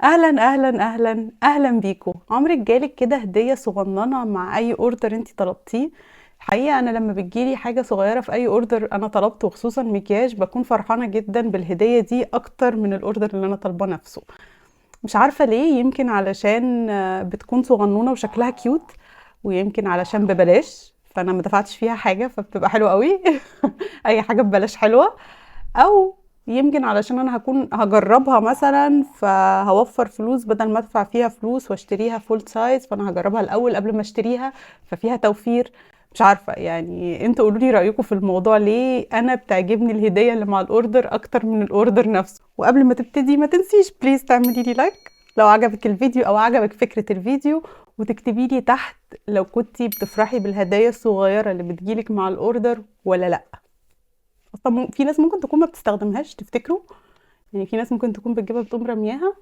اهلا اهلا اهلا اهلا بيكم. عمرك جالك كده هديه صغننه مع اي اوردر انت طلبتيه؟ الحقيقه انا لما بتجيلي حاجه صغيره في اي اوردر انا طلبته، خصوصا مكياج، بكون فرحانه جدا بالهديه دي اكتر من الاوردر اللي انا طالباه نفسه. مش عارفه ليه، يمكن علشان بتكون صغنونه وشكلها كيوت، ويمكن علشان ببلاش فانا ما دفعتش فيها حاجه فبتبقى حلوه قوي. اي حاجه ببلاش حلوه. او يمكن علشان انا هكون هجربها مثلا فهوفر فلوس بدل ما ادفع فيها فلوس واشتريها فول سايز، فانا هجربها الاول قبل ما اشتريها، ففيها توفير. مش عارفة، يعني انتوا قولوا لي رأيكم في الموضوع، ليه انا بتعجبني الهدية اللي مع الاوردر اكتر من الاوردر نفسه؟ وقبل ما تبتدي ما تنسيش بليز تعملي لي لايك لو عجبك الفيديو او عجبك فكرة الفيديو، وتكتبي لي تحت لو كنتي بتفرحي بالهدايا الصغيرة اللي بتجيلك مع الاوردر ولا لا. اصلا في ناس ممكن تكون ما بتستخدمهاش تفتكروا، يعني في ناس ممكن تكون بتجيبها بتقوم رمياها.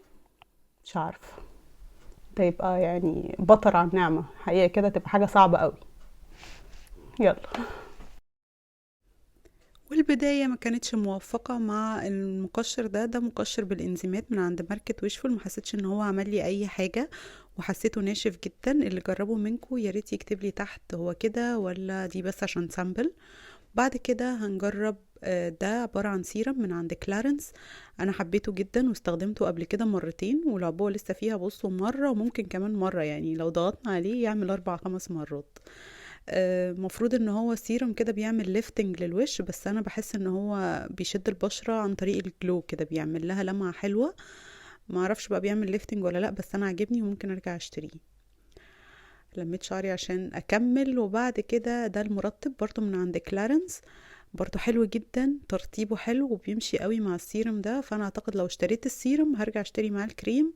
مش عارفه، ده يبقى يعني بطر عن نعمه حقيقه، كده تبقى حاجه صعبه قوي. يلا. والبداية ما كانتش موفقة مع المقشر ده مقشر بالإنزيمات من عند ماركة ويشفول، ما حسيتش ان هو عمل لي اي حاجة، وحسيته ناشف جدا. اللي جربه منكم يا ريت يكتب لي تحت هو كده ولا دي بس عشان سامبل. بعد كده هنجرب ده عبارة عن سيرم من عند كلارنس. انا حبيته جدا واستخدمته قبل كده مرتين، والعبوة لسه فيها بصوا مرة وممكن كمان مرة، يعني لو ضغطنا عليه يعمل 4 5 مرات. مفروض ان هو سيرم كده بيعمل ليفتنج للوش، بس انا بحس ان هو بيشد البشرة عن طريق الجلو كده، بيعمل لها لمعة حلوة. ما اعرفش بقى بيعمل ليفتنج ولا لا، بس انا عجبني وممكن ارجع اشتريه. لميت شعري عشان اكمل. وبعد كده ده المرطب برضو من عند كلارنس، برضو حلو جدا، ترطيبه حلو وبيمشي قوي مع السيرم ده. فانا اعتقد لو اشتريت السيرم هرجع اشتري معاه الكريم،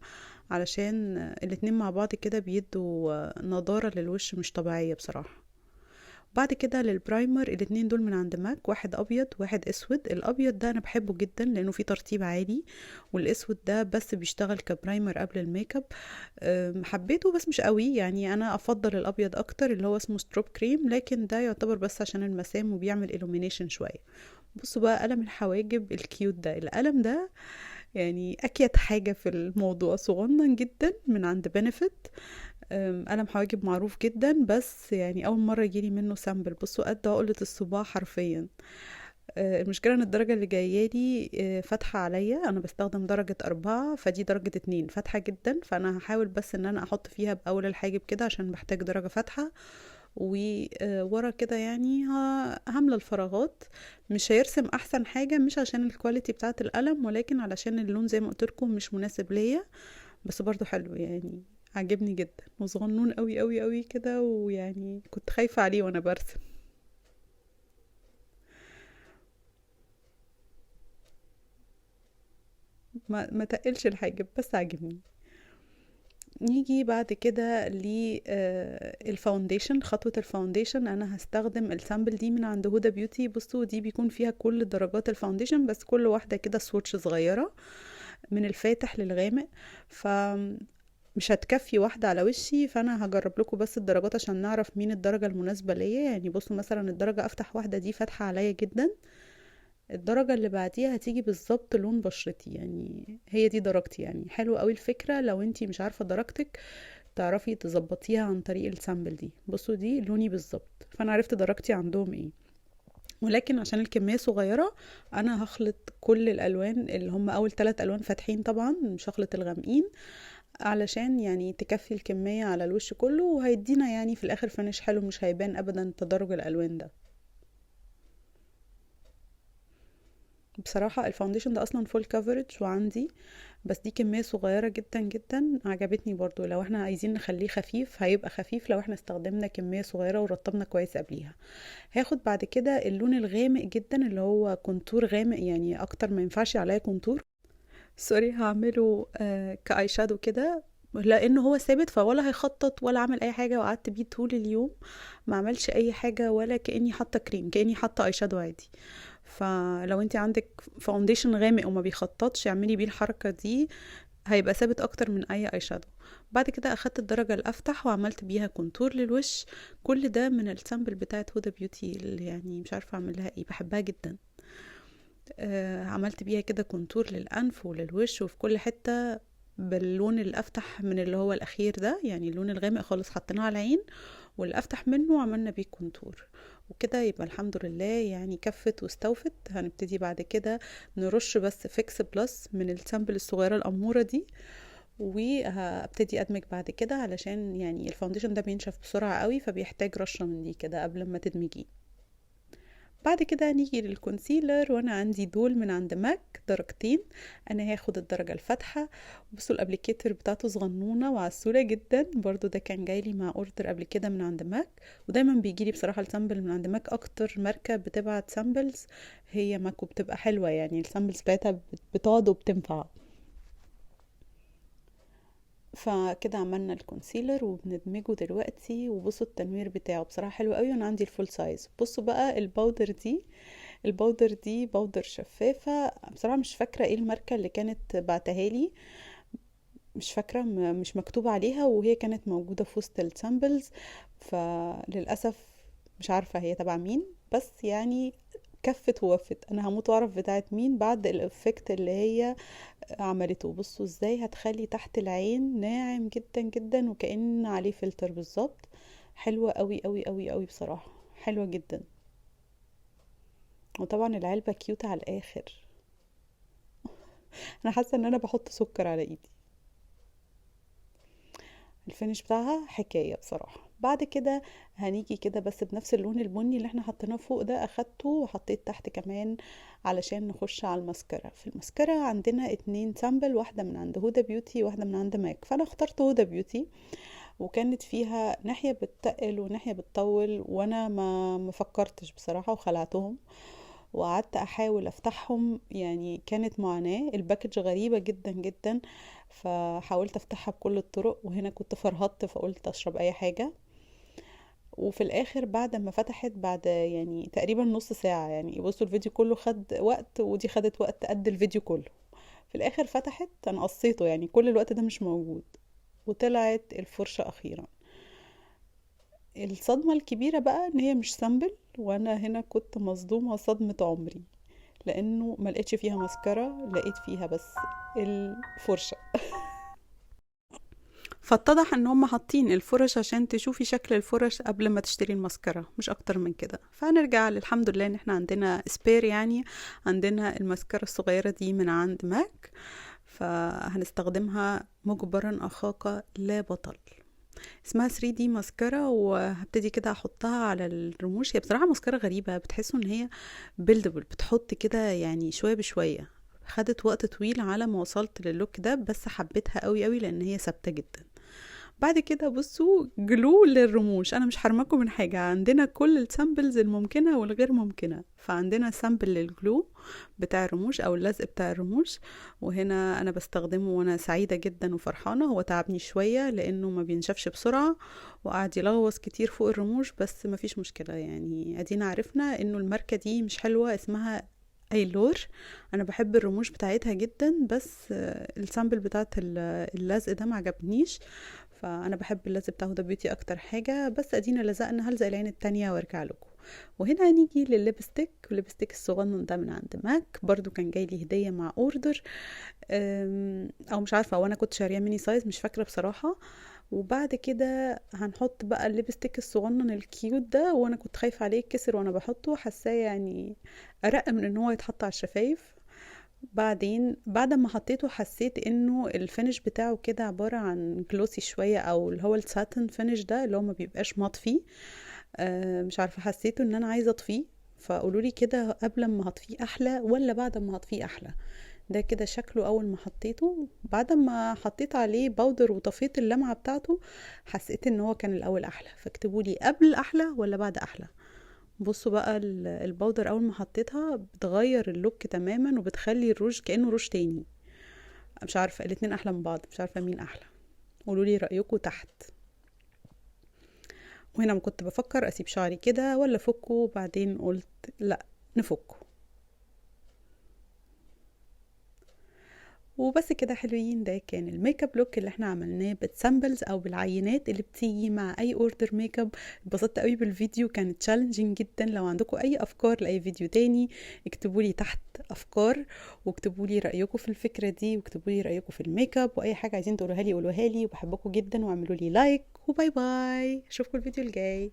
علشان الاتنين مع بعض كده بيدوا نضارة للوش مش طبيعية بصراحة. بعد كده للبرايمر، الاتنين دول من عند ماك، واحد ابيض واحد اسود. الابيض ده انا بحبه جدا لانه فيه ترطيب عالي، والاسود ده بس بيشتغل كبرايمر قبل الميك اب. حبيته بس مش قوي، يعني انا افضل الابيض اكتر اللي هو اسمه ستروب كريم، لكن ده يعتبر بس عشان المسام وبيعمل illumination شوية. بصوا بقى قلم الحواجب الكيوت ده، القلم ده يعني اكيد حاجة في الموضوع، صغنن جدا من عند بنفيت. قلم حواجب معروف جدا، بس يعني اول مرة يجيلي منه سامبل. بصوا قد عقلة الصباع حرفيا. المشكلة ان الدرجة اللي جايالي فاتحة عليا، انا بستخدم درجة 4 فدي درجة 2 فاتحة جدا، فانا هحاول بس ان انا احط فيها باول الحاجب كده عشان بحتاج درجة فاتحة. وورا كده يعني هملى الفراغات. مش هيرسم احسن حاجة، مش عشان الكواليتي بتاعة القلم، ولكن علشان اللون زي ما قلت لكم مش مناسب ليا. بس برضو حلو يعني، عجبني جدا وصغنون قوي قوي قوي كده، ويعني كنت خايفة عليه وانا برسم. ما تقلش الحاجب بس عجبني. نيجي بعد كده للفاونديشن. خطوة الفاونديشن انا هستخدم السامبل دي من عند هدى بيوتي. بصوا دي بيكون فيها كل درجات الفاونديشن، بس كل واحدة كده سواتش صغيرة من الفاتح للغامق. ف مش هتكفي واحدة على وشي، فانا هجرب لكم بس الدرجات عشان نعرف مين الدرجة المناسبة ليا. يعني بصوا مثلا الدرجة افتح واحدة دي فاتحة عليا جدا، الدرجة اللي بعديها هتيجي بالظبط لون بشرتي، يعني هي دي درجتي. يعني حلو قوي الفكرة لو انتي مش عارفة درجتك تعرفي تظبطيها عن طريق السامبل دي. بصوا دي لوني بالظبط، فانا عرفت درجتي عندهم ايه. ولكن عشان الكمية صغيرة انا هخلط كل الالوان اللي هم اول 3 الوان فاتحين، طبعا مش هخلط الغامقين، علشان يعني تكفي الكمية على الوش كله، وهيدينا يعني في الاخر فينش حلو، مش هيبان ابدا تدرج الالوان ده. بصراحة الفاونديشن ده اصلا فول كفرج وعندي، بس دي كمية صغيرة جدا جدا عجبتني. برضو لو احنا عايزين نخليه خفيف هيبقى خفيف لو احنا استخدمنا كمية صغيرة ورطبنا كويس قبليها. هاخد بعد كده اللون الغامق جدا اللي هو كونتور غامق، يعني اكتر ما ينفعش عليا كونتور. سوري، هعمله كاي شادو كده، لانه هو ثابت فولا هيخطط ولا عمل اي حاجه، وقعدت بيه طول اليوم ما عملش اي حاجه، ولا كاني حاطه كريم، كاني حاطه اي شادو عادي. فلو انت عندك فاونديشن غامق وما بيخططش اعملي بيه الحركه دي، هيبقى ثابت اكتر من اي اي شادو. بعد كده اخدت الدرجه الافتح وعملت بيها كونتور للوش. كل ده من السامبل بتاعت هدى بيوتي، اللي يعني مش عارفه اعمل لها ايه، بحبها جدا. عملت بيها كده كونتور للأنف وللوش وفي كل حتة. باللون الافتح من اللي هو الاخير ده، يعني اللون الغامق خالص حطيناه على العين، واللي افتح منه عملنا بيه كونتور. وكده يبقى الحمد لله يعني كفت واستوفت. هنبتدي بعد كده نرش بس فيكس بلس من السامبل الصغيره الاموره دي، وهبتدي ادمج بعد كده علشان يعني الفاونديشن ده بينشف بسرعه قوي، فبيحتاج رشه من دي كده قبل ما تدمجيه. بعد كده نيجي للكونسيلر، وانا عندي دول من عند ماك درجتين. انا هاخد الدرجة الفاتحة. بصوا الابليكيتر بتاعته صغنونة وعسولة جدا، برضو ده كان جايلي مع اوردر قبل كده من عند ماك، ودايما بيجيلي بصراحة السامبل من عند ماك. اكتر ماركة بتبعت سامبلز هي ماك، وبتبقى حلوة يعني السامبلز بتاعتها بتقعد وبتنفع. فكده عملنا الكونسيلر وبندمجه دلوقتي، وبصوا التنوير بتاعه بصراحة حلو قوي، وانا عندي الفول سايز. بصوا بقى الباودر دي باودر شفافة. بصراحة مش فاكرة ايه الماركة اللي كانت بعتها لي، مش فاكرة، مش مكتوب عليها، وهي كانت موجودة في وسط السامبلز، فللأسف مش عارفة هي تبع مين، بس يعني كفت ووفت. انا هموت واعرف بتاعت مين بعد الافكت اللي هي عملته. بصوا ازاي هتخلي تحت العين ناعم جدا جدا وكأن عليه فلتر بالظبط. حلوة قوي قوي قوي قوي بصراحة، حلوة جدا. وطبعا العلبة كيوت على الاخر. انا حاسة ان انا بحط سكر على ايدي. الفينش بتاعها حكاية بصراحة. بعد كده هنيجي كده بس بنفس اللون البني اللي احنا حطيناه فوق ده، اخدته وحطيت تحت كمان علشان نخش على الماسكارا. في الماسكارا عندنا 2 سامبل، واحدة من عند هدى بيوتي واحدة من عند ماك، فانا اخترت هدى بيوتي، وكانت فيها ناحية بتتقل وناحية بتطول، وانا ما فكرتش بصراحة وخلعتهم، وقعدت احاول افتحهم، يعني كانت معاناة. الباكج غريبة جدا جدا، فحاولت افتحها بكل الطرق، وهنا كنت فرهطت فقلت اشرب اي حاجة. وفي الاخر بعد ما فتحت، بعد يعني تقريبا نص ساعة، يعني بصوا الفيديو كله خد وقت ودي خدت وقت قد الفيديو كله. في الاخر فتحت، انا قصيته يعني كل الوقت ده مش موجود، وطلعت الفرشة اخيرا. الصدمة الكبيرة بقى ان هي مش سامبل، وانا هنا كنت مصدومة صدمة عمري، لانه ما لقيتش فيها ماسكارا، لقيت فيها بس الفرشة. فاتضح ان هم حاطين الفرش عشان تشوفي شكل الفرش قبل ما تشتري الماسكارا، مش اكتر من كده. فهنرجع للحمد لله ان احنا عندنا سبير، يعني عندنا الماسكارا الصغيرة دي من عند ماك، فهنستخدمها مجبرا اخاك لا بطل. اسمها 3D ماسكارا، وهبتدي كده احطها على الرموش. هي بصراحة ماسكارا غريبة، بتحسوا ان هي بيلدبل، بتحط كده يعني شوية بشوية. خدت وقت طويل على ما وصلت للوك ده، بس حبيتها قوي قوي لان هي ثابتة جدا. بعد كده بصوا جلو للرموش. انا مش حرمكم من حاجة، عندنا كل السامبلز الممكنة والغير ممكنة. فعندنا سامبل للجلو بتاع الرموش او اللزق بتاع الرموش، وهنا انا بستخدمه وانا سعيدة جدا وفرحانة. هو تعبني شوية لانه ما بينشفش بسرعة، وقعد يلغوص كتير فوق الرموش، بس ما فيش مشكلة. يعني ادينا عرفنا انه الماركة دي مش حلوة، اسمها ايلور. انا بحب الرموش بتاعتها جدا، بس السامبل بتاعت اللزق ده ما عجبنيش، فانا بحب اللزق بتاع هدى بيوتي اكتر حاجه. بس ادينا لزقنا، هلزق العين التانية وارجع لكم. وهنا هنيجي للليبستيك. والليبستيك الصغنن ده من عند ماك، برضو كان جاي لي هديه مع اوردر، او مش عارفه، وانا كنت شاريه ميني سايز، مش فاكره بصراحه. وبعد كده هنحط بقى الليبستيك الصغنن الكيوت ده، وانا كنت خايفه عليه يتكسر وانا بحطه، حاساه يعني ارق من ان هو يتحط على الشفايف. بعدين بعد ما حطيته حسيت انه الفينش بتاعه كده عبارة عن جلوسي شوية، او اللي هو الساتن فينش ده اللي هو ما بيبقاش مطفي. مش عارفة، حسيته ان انا عايزة اطفيه. فقولولي كده قبل ما هطفيه احلى ولا بعد ما هطفيه احلى؟ ده كده شكله اول ما حطيته. بعد ما حطيت عليه باودر وطفيت اللمعة بتاعته، حسيت ان هو كان الاول احلى. فاكتبولي قبل احلى ولا بعد احلى. بصوا بقى البودر اول ما حطيتها بتغير اللوك تماما، وبتخلي الروج كأنه روج تاني. مش عارفة الاتنين احلى من بعض، مش عارفة مين احلى. قولولي رأيكم تحت. وهنا ما كنت بفكر اسيب شعري كده ولا افكه، بعدين قلت لا، نفكه. وبس كده حلوين. ده كان الميك اب لوك اللي احنا عملناه بالسامبلز او بالعينات اللي بتيجي مع اي اوردر ميك اب. اتبسطت قوي بالفيديو، كانت تشالنجينج جدا. لو عندكم اي افكار لاي فيديو تاني اكتبوا لي تحت افكار، واكتبوا لي رايكم في الفكره دي، واكتبوا لي رايكم في الميك اب، واي حاجه عايزين تقولوها لي قولوها لي. وبحبكم جدا، واعملوا لي لايك، وباي باي. اشوفكم الفيديو الجاي.